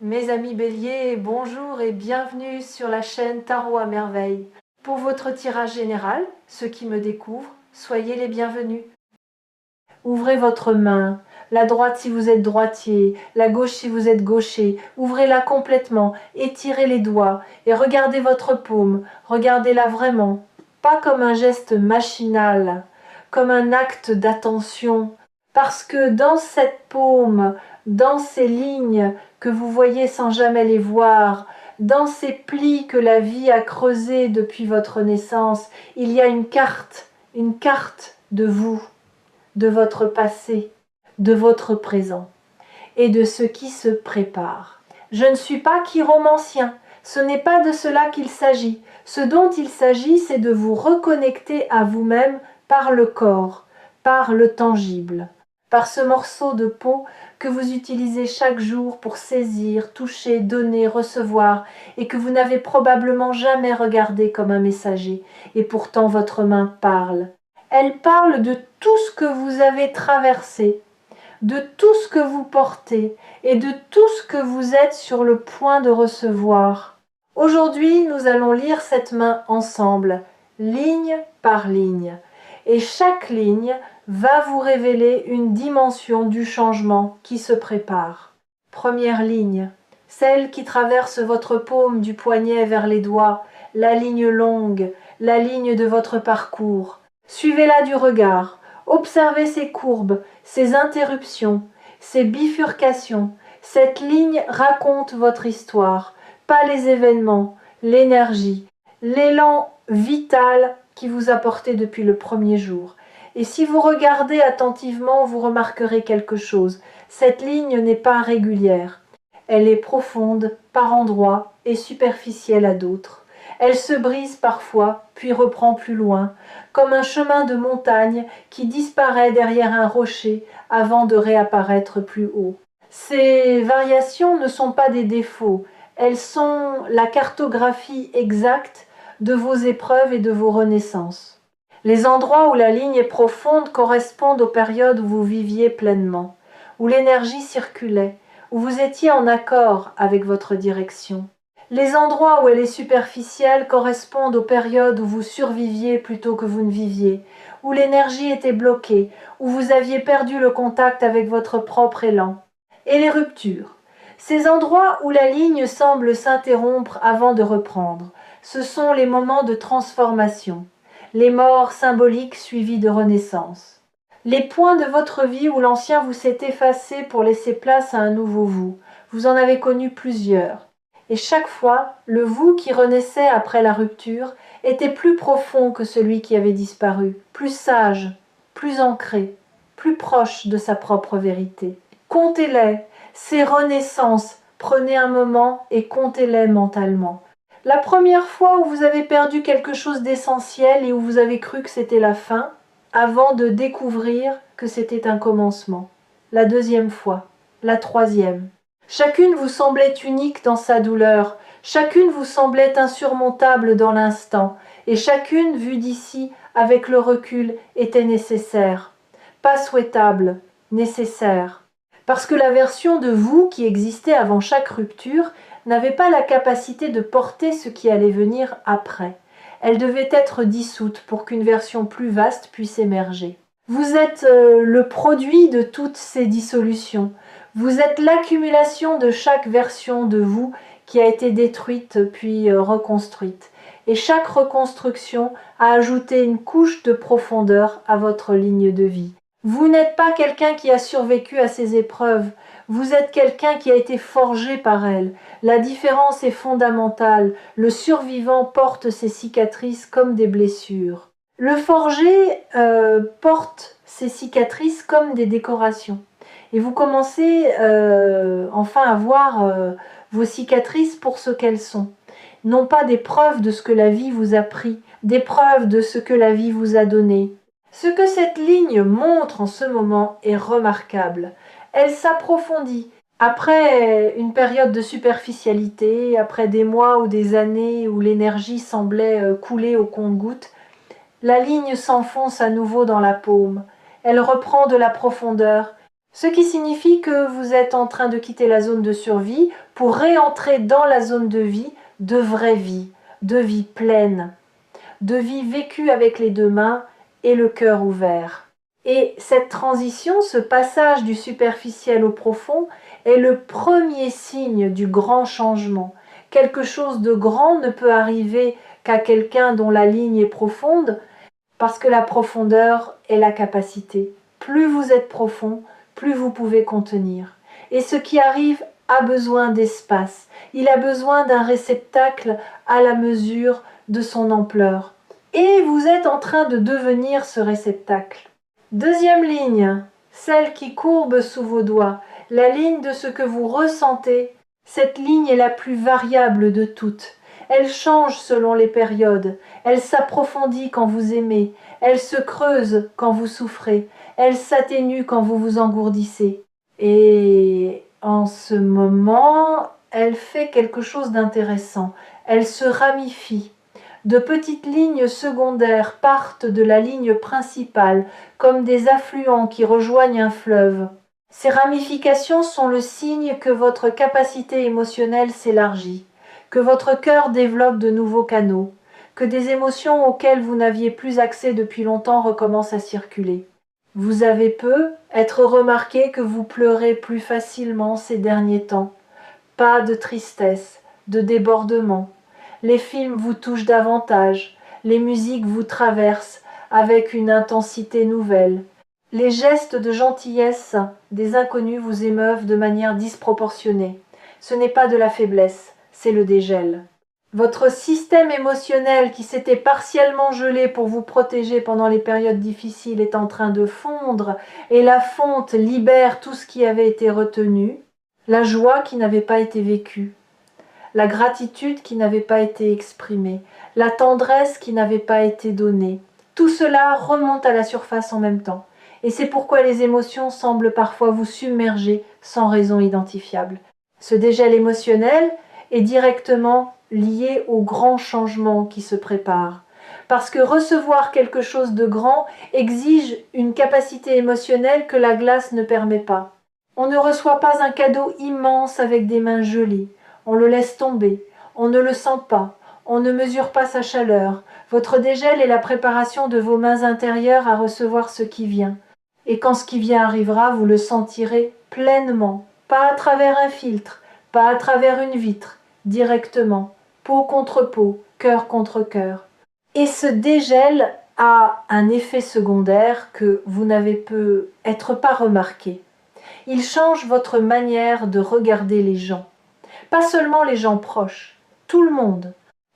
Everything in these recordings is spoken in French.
Mes amis Bélier, bonjour et bienvenue sur la chaîne Tarot à merveille. Pour votre tirage général, ceux qui me découvrent, soyez les bienvenus. Ouvrez votre main, la droite si vous êtes droitier, la gauche si vous êtes gaucher, ouvrez-la complètement, étirez les doigts et regardez votre paume, regardez-la vraiment, pas comme un geste machinal, comme un acte d'attention, parce que dans cette paume, dans ces lignes que vous voyez sans jamais les voir, dans ces plis que la vie a creusés depuis votre naissance, il y a une carte de vous, de votre passé, de votre présent et de ce qui se prépare. Je ne suis pas chiromancien, ce n'est pas de cela qu'il s'agit. Ce dont il s'agit, c'est de vous reconnecter à vous-même par le corps, par le tangible, par ce morceau de peau que vous utilisez chaque jour pour saisir, toucher, donner, recevoir, et que vous n'avez probablement jamais regardé comme un messager, et pourtant votre main parle. Elle parle de tout ce que vous avez traversé, de tout ce que vous portez et de tout ce que vous êtes sur le point de recevoir. Aujourd'hui, nous allons lire cette main ensemble, ligne par ligne. Et chaque ligne va vous révéler une dimension du changement qui se prépare. Première ligne, celle qui traverse votre paume du poignet vers les doigts, la ligne longue, la ligne de votre parcours. Suivez-la du regard, observez ses courbes, ses interruptions, ses bifurcations. Cette ligne raconte votre histoire, pas les événements, l'énergie, l'élan vital qui vous a porté depuis le premier jour. Et si vous regardez attentivement, vous remarquerez quelque chose. Cette ligne n'est pas régulière. Elle est profonde par endroits et superficielle à d'autres. Elle se brise parfois, puis reprend plus loin, comme un chemin de montagne qui disparaît derrière un rocher avant de réapparaître plus haut. Ces variations ne sont pas des défauts, elles sont la cartographie exacte de vos épreuves et de vos renaissances. Les endroits où la ligne est profonde correspondent aux périodes où vous viviez pleinement, où l'énergie circulait, où vous étiez en accord avec votre direction. Les endroits où elle est superficielle correspondent aux périodes où vous surviviez plutôt que vous ne viviez, où l'énergie était bloquée, où vous aviez perdu le contact avec votre propre élan. Et les ruptures. Ces endroits où la ligne semble s'interrompre avant de reprendre, ce sont les moments de transformation, les morts symboliques suivies de renaissance. Les points de votre vie où l'ancien vous s'est effacé pour laisser place à un nouveau vous. Vous en avez connu plusieurs. Et chaque fois, le vous qui renaissait après la rupture était plus profond que celui qui avait disparu, plus sage, plus ancré, plus proche de sa propre vérité. Comptez-les, ces renaissances, prenez un moment et comptez-les mentalement. La première fois où vous avez perdu quelque chose d'essentiel et où vous avez cru que c'était la fin, avant de découvrir que c'était un commencement. La deuxième fois, la troisième. Chacune vous semblait unique dans sa douleur, chacune vous semblait insurmontable dans l'instant, et chacune, vue d'ici, avec le recul, était nécessaire. Pas souhaitable, nécessaire. Parce que la version de vous qui existait avant chaque rupture n'avait pas la capacité de porter ce qui allait venir après. Elle devait être dissoute pour qu'une version plus vaste puisse émerger. Vous êtes le produit de toutes ces dissolutions. Vous êtes l'accumulation de chaque version de vous qui a été détruite puis reconstruite. Et chaque reconstruction a ajouté une couche de profondeur à votre ligne de vie. Vous n'êtes pas quelqu'un qui a survécu à ces épreuves. Vous êtes quelqu'un qui a été forgé par elles. La différence est fondamentale. Le survivant porte ses cicatrices comme des blessures. Le forgé porte ses cicatrices comme des décorations. Et vous commencez enfin à voir vos cicatrices pour ce qu'elles sont. Non pas des preuves de ce que la vie vous a pris, des preuves de ce que la vie vous a donné. Ce que cette ligne montre en ce moment est remarquable. Elle s'approfondit. Après une période de superficialité, après des mois ou des années où l'énergie semblait couler au compte-gouttes, la ligne s'enfonce à nouveau dans la paume. Elle reprend de la profondeur, ce qui signifie que vous êtes en train de quitter la zone de survie pour réentrer dans la zone de vie, de vraie vie, de vie pleine, de vie vécue avec les deux mains et le cœur ouvert. Et cette transition, ce passage du superficiel au profond, est le premier signe du grand changement. Quelque chose de grand ne peut arriver qu'à quelqu'un dont la ligne est profonde, parce que la profondeur est la capacité. Plus vous êtes profond, plus vous pouvez contenir. Et ce qui arrive a besoin d'espace. Il a besoin d'un réceptacle à la mesure de son ampleur. Et vous êtes en train de devenir ce réceptacle. Deuxième ligne, celle qui courbe sous vos doigts, la ligne de ce que vous ressentez. Cette ligne est la plus variable de toutes. Elle change selon les périodes, elle s'approfondit quand vous aimez, elle se creuse quand vous souffrez, elle s'atténue quand vous vous engourdissez. Et en ce moment, elle fait quelque chose d'intéressant. Elle se ramifie. De petites lignes secondaires partent de la ligne principale, comme des affluents qui rejoignent un fleuve. Ces ramifications sont le signe que votre capacité émotionnelle s'élargit, que votre cœur développe de nouveaux canaux, que des émotions auxquelles vous n'aviez plus accès depuis longtemps recommencent à circuler. Vous avez être remarqué que vous pleurez plus facilement ces derniers temps. Pas de tristesse, de débordement. Les films vous touchent davantage, les musiques vous traversent avec une intensité nouvelle. Les gestes de gentillesse des inconnus vous émeuvent de manière disproportionnée. Ce n'est pas de la faiblesse, c'est le dégel. Votre système émotionnel qui s'était partiellement gelé pour vous protéger pendant les périodes difficiles est en train de fondre et la fonte libère tout ce qui avait été retenu, la joie qui n'avait pas été vécue, la gratitude qui n'avait pas été exprimée, la tendresse qui n'avait pas été donnée. Tout cela remonte à la surface en même temps. Et c'est pourquoi les émotions semblent parfois vous submerger sans raison identifiable. Ce dégel émotionnel est directement lié au grand changement qui se prépare. Parce que recevoir quelque chose de grand exige une capacité émotionnelle que la glace ne permet pas. On ne reçoit pas un cadeau immense avec des mains gelées. On le laisse tomber, on ne le sent pas, on ne mesure pas sa chaleur. Votre dégel est la préparation de vos mains intérieures à recevoir ce qui vient. Et quand ce qui vient arrivera, vous le sentirez pleinement, pas à travers un filtre, pas à travers une vitre, directement, peau contre peau, cœur contre cœur. Et ce dégel a un effet secondaire que vous n'avez peut-être pas remarqué. Il change votre manière de regarder les gens. Pas seulement les gens proches, tout le monde.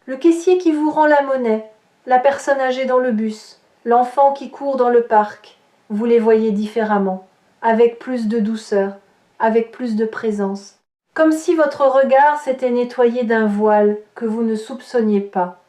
Le caissier qui vous rend la monnaie, la personne âgée dans le bus, l'enfant qui court dans le parc. Vous les voyez différemment, avec plus de douceur, avec plus de présence. Comme si votre regard s'était nettoyé d'un voile que vous ne soupçonniez pas.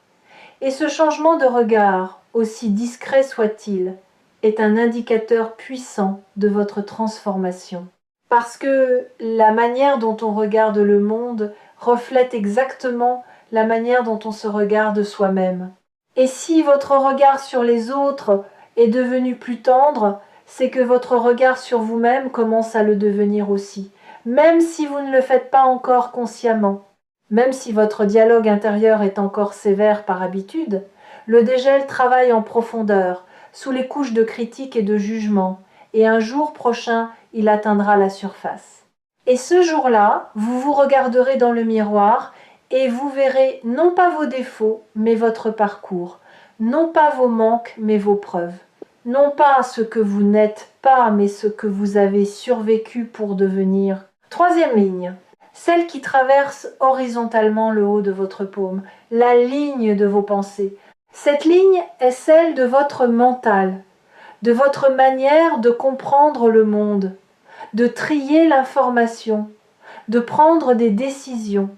Et ce changement de regard, aussi discret soit-il, est un indicateur puissant de votre transformation. Parce que la manière dont on regarde le monde reflète exactement la manière dont on se regarde soi-même. Et si votre regard sur les autres est devenu plus tendre, c'est que votre regard sur vous-même commence à le devenir aussi, même si vous ne le faites pas encore consciemment. Même si votre dialogue intérieur est encore sévère par habitude, le dégel travaille en profondeur, sous les couches de critique et de jugement, et un jour prochain, il atteindra la surface. Et ce jour-là, vous vous regarderez dans le miroir et vous verrez non pas vos défauts, mais votre parcours, non pas vos manques, mais vos preuves, non pas ce que vous n'êtes pas, mais ce que vous avez survécu pour devenir. Troisième ligne, celle qui traverse horizontalement le haut de votre paume, la ligne de vos pensées. Cette ligne est celle de votre mental, de votre manière de comprendre le monde, de trier l'information, de prendre des décisions.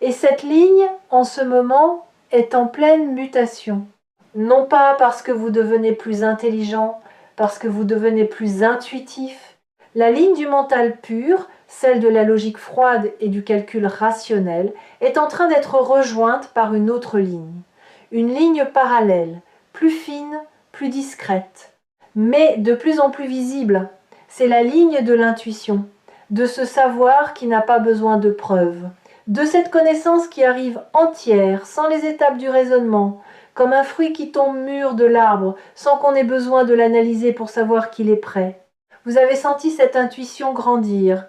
Et cette ligne, en ce moment, est en pleine mutation. Non pas parce que vous devenez plus intelligent, parce que vous devenez plus intuitif. La ligne du mental pur, celle de la logique froide et du calcul rationnel, est en train d'être rejointe par une autre ligne. Une ligne parallèle, plus fine, plus discrète, mais de plus en plus visible. C'est la ligne de l'intuition. de ce savoir qui n'a pas besoin de preuves, de cette connaissance qui arrive entière, sans les étapes du raisonnement, comme un fruit qui tombe mûr de l'arbre, sans qu'on ait besoin de l'analyser pour savoir qu'il est prêt. Vous avez senti cette intuition grandir,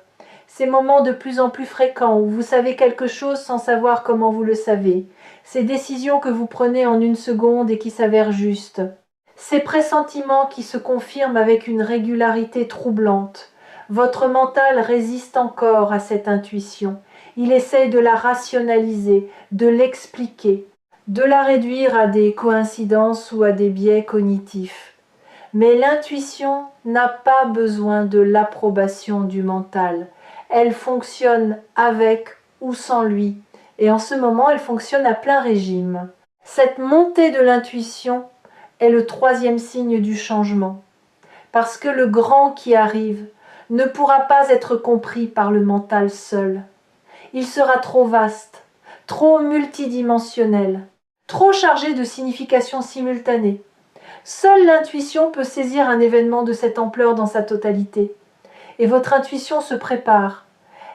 ces moments de plus en plus fréquents où vous savez quelque chose sans savoir comment vous le savez, ces décisions que vous prenez en une seconde et qui s'avèrent justes, ces pressentiments qui se confirment avec une régularité troublante. Votre mental résiste encore à cette intuition. Il essaye de la rationaliser, de l'expliquer, de la réduire à des coïncidences ou à des biais cognitifs. Mais l'intuition n'a pas besoin de l'approbation du mental. Elle fonctionne avec ou sans lui. Et en ce moment, elle fonctionne à plein régime. Cette montée de l'intuition est le troisième signe du changement. Parce que le grand qui arrive ne pourra pas être compris par le mental seul. Il sera trop vaste, trop multidimensionnel, trop chargé de significations simultanées. Seule l'intuition peut saisir un événement de cette ampleur dans sa totalité. Et votre intuition se prépare,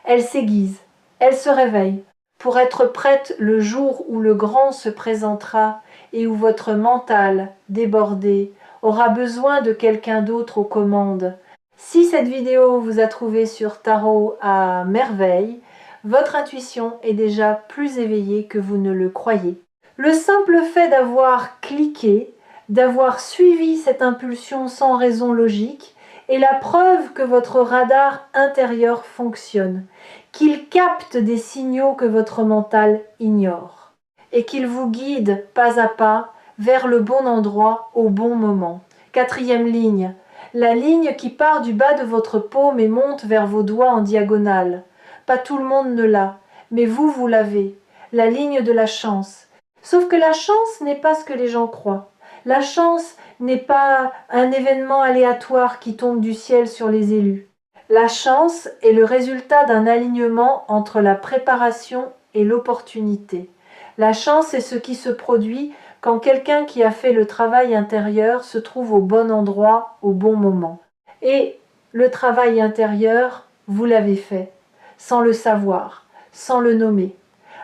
elle s'aiguise, elle se réveille, pour être prête le jour où le grand se présentera et où votre mental, débordé, aura besoin de quelqu'un d'autre aux commandes. Si cette vidéo vous a trouvé sur Tarot à merveille, votre intuition est déjà plus éveillée que vous ne le croyez. Le simple fait d'avoir cliqué, d'avoir suivi cette impulsion sans raison logique, est la preuve que votre radar intérieur fonctionne, qu'il capte des signaux que votre mental ignore, et qu'il vous guide pas à pas vers le bon endroit au bon moment. Quatrième ligne, la ligne qui part du bas de votre paume et monte vers vos doigts en diagonale. Pas tout le monde ne l'a, mais vous l'avez, la ligne de la chance. Sauf que la chance n'est pas ce que les gens croient. La chance n'est pas un événement aléatoire qui tombe du ciel sur les élus. La chance est le résultat d'un alignement entre la préparation et l'opportunité. La chance est ce qui se produit quand quelqu'un qui a fait le travail intérieur se trouve au bon endroit, au bon moment. Et le travail intérieur, vous l'avez fait, sans le savoir, sans le nommer.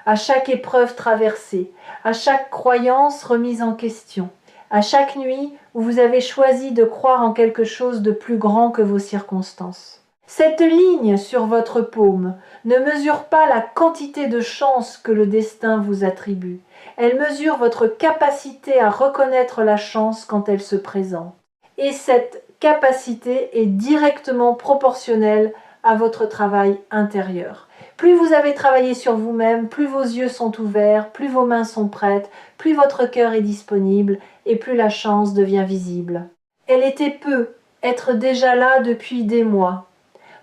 À chaque épreuve traversée, à chaque croyance remise en question, à chaque nuit où vous avez choisi de croire en quelque chose de plus grand que vos circonstances. Cette ligne sur votre paume ne mesure pas la quantité de chance que le destin vous attribue. Elle mesure votre capacité à reconnaître la chance quand elle se présente. Et cette capacité est directement proportionnelle à votre travail intérieur. Plus vous avez travaillé sur vous-même, plus vos yeux sont ouverts, plus vos mains sont prêtes, plus votre cœur est disponible et plus la chance devient visible. Elle était peu, être déjà là depuis des mois,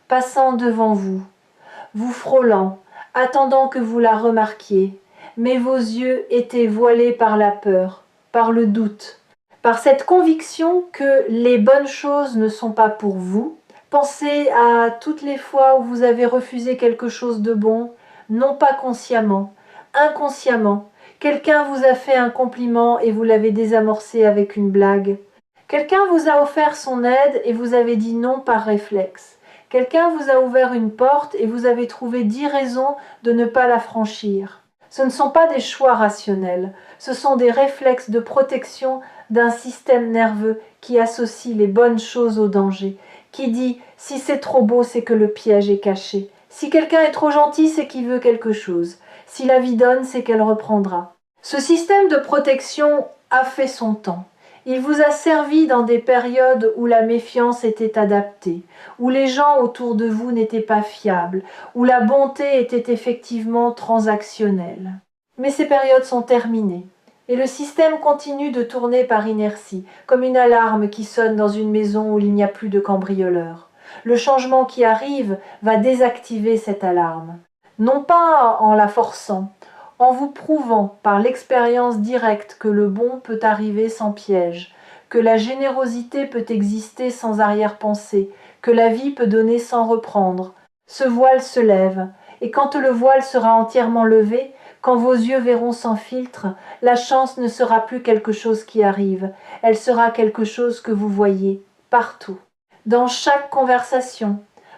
passant devant vous, vous frôlant, attendant que vous la remarquiez, mais vos yeux étaient voilés par la peur, par le doute, par cette conviction que les bonnes choses ne sont pas pour vous. Pensez à toutes les fois où vous avez refusé quelque chose de bon, non pas consciemment, inconsciemment. Quelqu'un vous a fait un compliment et vous l'avez désamorcé avec une blague. Quelqu'un vous a offert son aide et vous avez dit non par réflexe. Quelqu'un vous a ouvert une porte et vous avez trouvé 10 raisons de ne pas la franchir. Ce ne sont pas des choix rationnels, ce sont des réflexes de protection d'un système nerveux qui associe les bonnes choses au danger, qui dit « si c'est trop beau, c'est que le piège est caché ». Si quelqu'un est trop gentil, c'est qu'il veut quelque chose. Si la vie donne, c'est qu'elle reprendra. Ce système de protection a fait son temps. Il vous a servi dans des périodes où la méfiance était adaptée, où les gens autour de vous n'étaient pas fiables, où la bonté était effectivement transactionnelle. Mais ces périodes sont terminées. Et le système continue de tourner par inertie, comme une alarme qui sonne dans une maison où il n'y a plus de cambrioleurs. Le changement qui arrive va désactiver cette alarme. Non pas en la forçant, en vous prouvant par l'expérience directe que le bon peut arriver sans piège, que la générosité peut exister sans arrière-pensée, que la vie peut donner sans reprendre. Ce voile se lève, et quand le voile sera entièrement levé, quand vos yeux verront sans filtre, la chance ne sera plus quelque chose qui arrive, elle sera quelque chose que vous voyez partout, dans chaque conversation,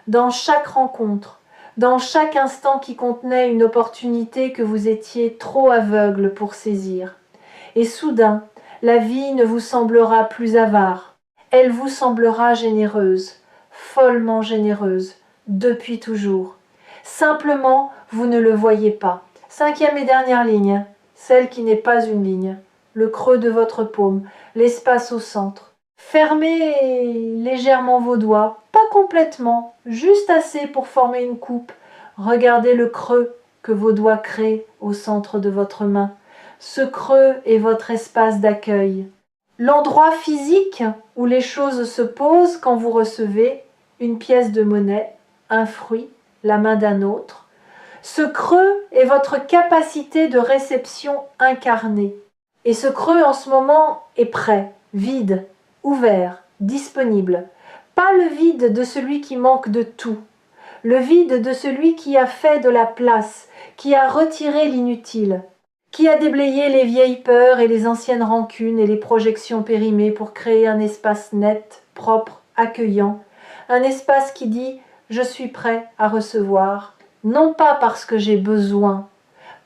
dans chaque rencontre, dans chaque instant qui contenait une opportunité que vous étiez trop aveugle pour saisir. Et soudain, la vie ne vous semblera plus avare, elle vous semblera généreuse, follement généreuse, depuis toujours. Simplement, vous ne le voyez pas. 5e et dernière ligne, celle qui n'est pas une ligne, le creux de votre paume, l'espace au centre. Fermez légèrement vos doigts, pas complètement, juste assez pour former une coupe. Regardez le creux que vos doigts créent au centre de votre main. Ce creux est votre espace d'accueil. L'endroit physique où les choses se posent quand vous recevez une pièce de monnaie, un fruit, la main d'un autre. Ce creux est votre capacité de réception incarnée. Et ce creux en ce moment est prêt, vide, ouvert, disponible. Pas le vide de celui qui manque de tout, le vide de celui qui a fait de la place, qui a retiré l'inutile, qui a déblayé les vieilles peurs et les anciennes rancunes et les projections périmées pour créer un espace net, propre, accueillant, un espace qui dit « je suis prêt à recevoir », non pas parce que j'ai besoin,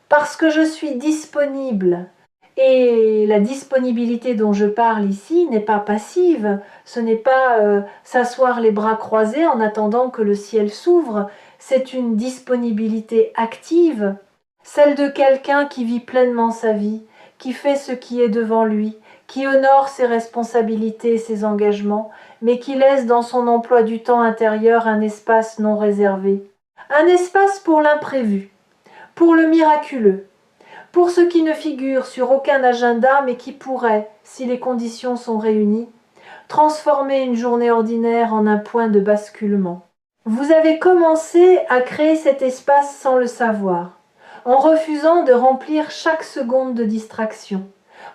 parce que je suis disponible. Et la disponibilité dont je parle ici n'est pas passive, ce n'est pas s'asseoir les bras croisés en attendant que le ciel s'ouvre, c'est une disponibilité active, celle de quelqu'un qui vit pleinement sa vie, qui fait ce qui est devant lui, qui honore ses responsabilités et ses engagements, mais qui laisse dans son emploi du temps intérieur un espace non réservé. Un espace pour l'imprévu, pour le miraculeux, pour ce qui ne figure sur aucun agenda mais qui pourrait, si les conditions sont réunies, transformer une journée ordinaire en un point de basculement. Vous avez commencé à créer cet espace sans le savoir, en refusant de remplir chaque seconde de distraction,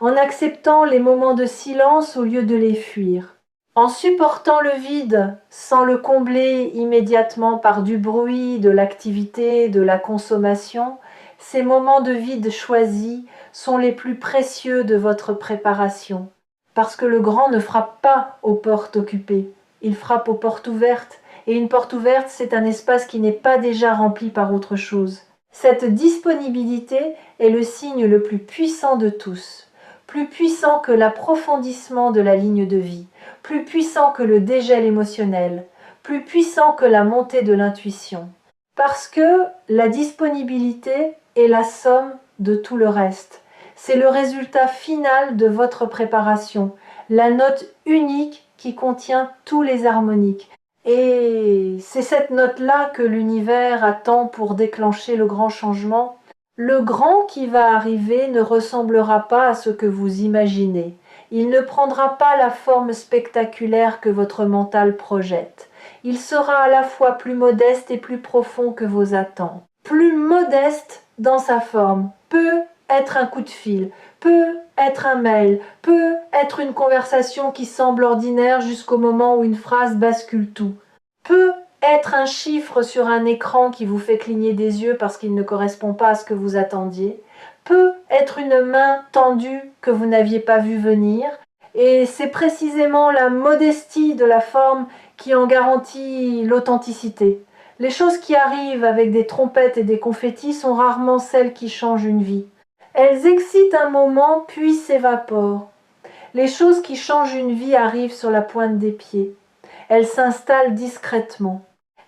en acceptant les moments de silence au lieu de les fuir, en supportant le vide sans le combler immédiatement par du bruit, de l'activité, de la consommation. Ces moments de vide choisis sont les plus précieux de votre préparation, parce que le grand ne frappe pas aux portes occupées, il frappe aux portes ouvertes, et une porte ouverte, c'est un espace qui n'est pas déjà rempli par autre chose. Cette disponibilité est le signe le plus puissant de tous, plus puissant que l'approfondissement de la ligne de vie, plus puissant que le dégel émotionnel, plus puissant que la montée de l'intuition. Parce que la disponibilité est la somme de tout le reste. C'est le résultat final de votre préparation, la note unique qui contient tous les harmoniques. Et c'est cette note-là que l'univers attend pour déclencher le grand changement. Le grand qui va arriver ne ressemblera pas à ce que vous imaginez. Il ne prendra pas la forme spectaculaire que votre mental projette. Il sera à la fois plus modeste et plus profond que vos attentes. Plus modeste dans sa forme, peut être un coup de fil, peut être un mail, peut être une conversation qui semble ordinaire jusqu'au moment où une phrase bascule tout, peut être un chiffre sur un écran qui vous fait cligner des yeux parce qu'il ne correspond pas à ce que vous attendiez, peut être une main tendue que vous n'aviez pas vue venir, et c'est précisément la modestie de la forme qui en garantit l'authenticité. Les choses qui arrivent avec des trompettes et des confettis sont rarement celles qui changent une vie. Elles excitent un moment puis s'évaporent. Les choses qui changent une vie arrivent sur la pointe des pieds. Elles s'installent discrètement.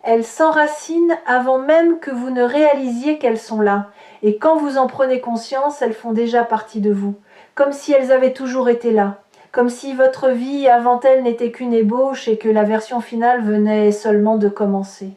Elles s'enracinent avant même que vous ne réalisiez qu'elles sont là. Et quand vous en prenez conscience, elles font déjà partie de vous, comme si elles avaient toujours été là. Comme si votre vie avant elle n'était qu'une ébauche et que la version finale venait seulement de commencer.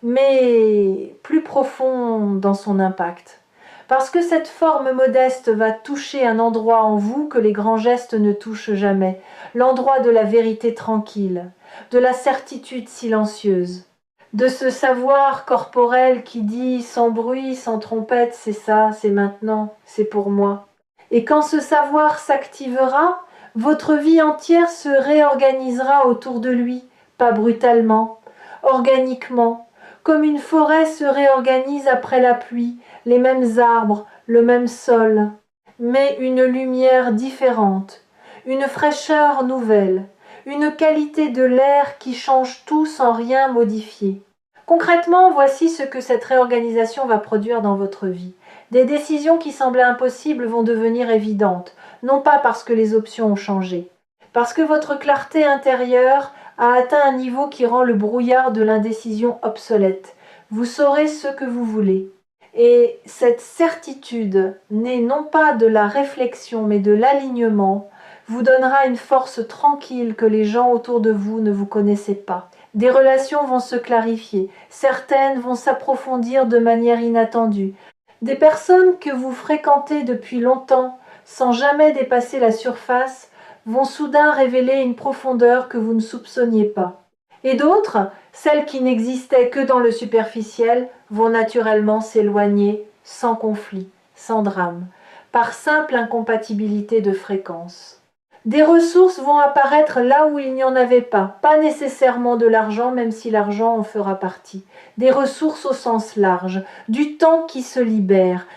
Mais plus profond dans son impact. Parce que cette forme modeste va toucher un endroit en vous que les grands gestes ne touchent jamais, l'endroit de la vérité tranquille, de la certitude silencieuse, de ce savoir corporel qui dit sans bruit, sans trompette, c'est ça, c'est maintenant, c'est pour moi. Et quand ce savoir s'activera, votre vie entière se réorganisera autour de lui, pas brutalement, organiquement, comme une forêt se réorganise après la pluie, les mêmes arbres, le même sol, mais une lumière différente, une fraîcheur nouvelle, une qualité de l'air qui change tout sans rien modifier. Concrètement, voici ce que cette réorganisation va produire dans votre vie. Des décisions qui semblaient impossibles vont devenir évidentes, non pas parce que les options ont changé, parce que votre clarté intérieure a atteint un niveau qui rend le brouillard de l'indécision obsolète. Vous saurez ce que vous voulez. Et cette certitude, née non pas de la réflexion mais de l'alignement, vous donnera une force tranquille que les gens autour de vous ne vous connaissaient pas. Des relations vont se clarifier, certaines vont s'approfondir de manière inattendue. Des personnes que vous fréquentez depuis longtemps, sans jamais dépasser la surface, vont soudain révéler une profondeur que vous ne soupçonniez pas. Et d'autres, celles qui n'existaient que dans le superficiel, vont naturellement s'éloigner sans conflit, sans drame, par simple incompatibilité de fréquence. Des ressources vont apparaître là où il n'y en avait pas nécessairement de l'argent, même si l'argent en fera partie. Des ressources au sens large, du temps qui se libère,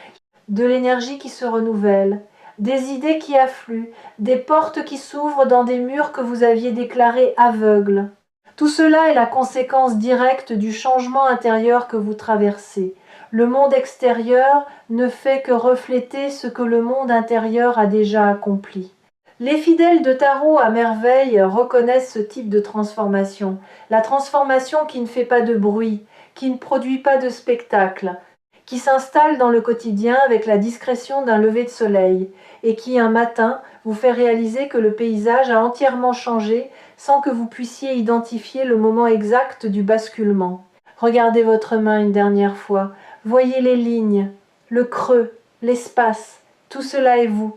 de l'énergie qui se renouvelle, des idées qui affluent, des portes qui s'ouvrent dans des murs que vous aviez déclarés aveugles. Tout cela est la conséquence directe du changement intérieur que vous traversez. Le monde extérieur ne fait que refléter ce que le monde intérieur a déjà accompli. Les fidèles de tarot à merveille reconnaissent ce type de transformation. La transformation qui ne fait pas de bruit, qui ne produit pas de spectacle, qui s'installe dans le quotidien avec la discrétion d'un lever de soleil et qui, un matin, vous fait réaliser que le paysage a entièrement changé sans que vous puissiez identifier le moment exact du basculement. Regardez votre main une dernière fois. Voyez les lignes, le creux, l'espace. Tout cela est vous.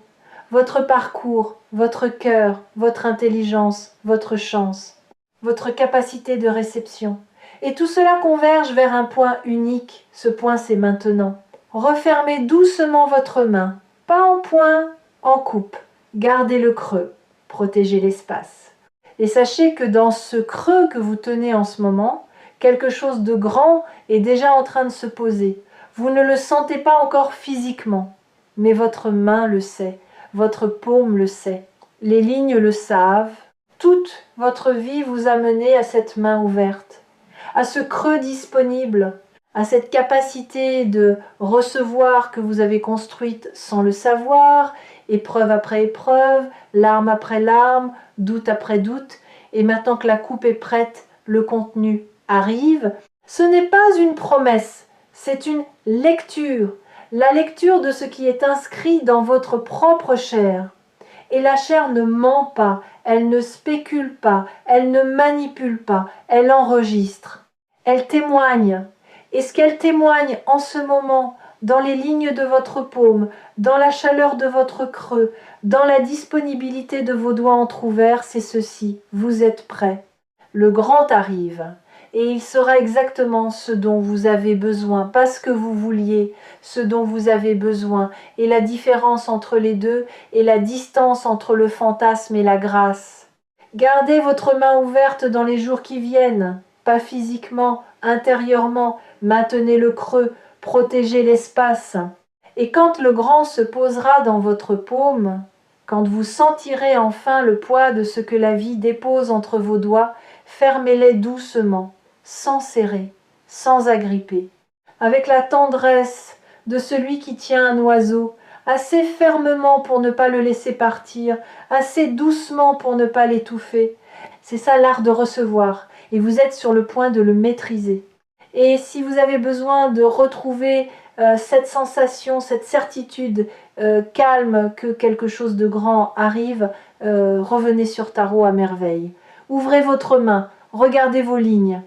Votre parcours, votre cœur, votre intelligence, votre chance, votre capacité de réception. Et tout cela converge vers un point unique. Ce point, c'est maintenant. Refermez doucement votre main. Pas en point, en coupe. Gardez le creux. Protégez l'espace. Et sachez que dans ce creux que vous tenez en ce moment, quelque chose de grand est déjà en train de se poser. Vous ne le sentez pas encore physiquement, mais votre main le sait. Votre paume le sait, les lignes le savent. Toute votre vie vous a mené à cette main ouverte, à ce creux disponible, à cette capacité de recevoir que vous avez construite sans le savoir, épreuve après épreuve, larme après larme, doute après doute, et maintenant que la coupe est prête, le contenu arrive. Ce n'est pas une promesse, c'est une lecture. La lecture de ce qui est inscrit dans votre propre chair. Et la chair ne ment pas, elle ne spécule pas, elle ne manipule pas, elle enregistre. Elle témoigne. Et ce qu'elle témoigne en ce moment, dans les lignes de votre paume, dans la chaleur de votre creux, dans la disponibilité de vos doigts entr'ouverts, c'est ceci. Vous êtes prêts. Le grand arrive. Et il sera exactement ce dont vous avez besoin, pas ce que vous vouliez, ce dont vous avez besoin. Et la différence entre les deux est la distance entre le fantasme et la grâce. Gardez votre main ouverte dans les jours qui viennent, pas physiquement, intérieurement. Maintenez le creux, protégez l'espace. Et quand le grand se posera dans votre paume, quand vous sentirez enfin le poids de ce que la vie dépose entre vos doigts, fermez-les doucement, sans serrer, sans agripper, avec la tendresse de celui qui tient un oiseau, assez fermement pour ne pas le laisser partir, assez doucement pour ne pas l'étouffer. C'est ça l'art de recevoir, et vous êtes sur le point de le maîtriser. Et si vous avez besoin de retrouver cette sensation, cette certitude calme que quelque chose de grand arrive, revenez sur Tarot à merveille. Ouvrez votre main, regardez vos lignes.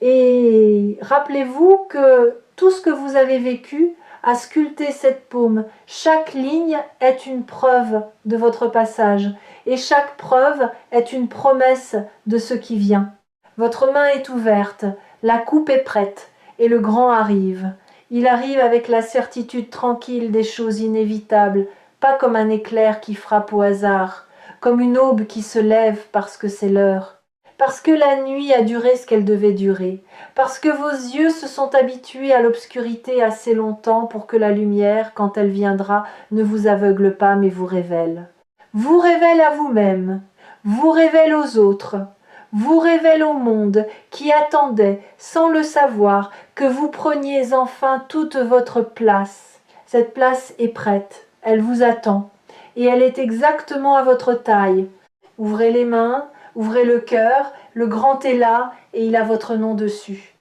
Et rappelez-vous que tout ce que vous avez vécu a sculpté cette paume. Chaque ligne est une preuve de votre passage. Et chaque preuve est une promesse de ce qui vient. Votre main est ouverte, la coupe est prête, et le grand arrive. Il arrive avec la certitude tranquille des choses inévitables, pas comme un éclair qui frappe au hasard, comme une aube qui se lève parce que c'est l'heure. Parce que la nuit a duré ce qu'elle devait durer, parce que vos yeux se sont habitués à l'obscurité assez longtemps pour que la lumière, quand elle viendra, ne vous aveugle pas mais vous révèle. Vous révèle à vous-même, vous révèle aux autres, vous révèle au monde qui attendait, sans le savoir, que vous preniez enfin toute votre place. Cette place est prête, elle vous attend, et elle est exactement à votre taille. Ouvrez les mains, ouvrez le cœur, le grand est là, et il a votre nom dessus.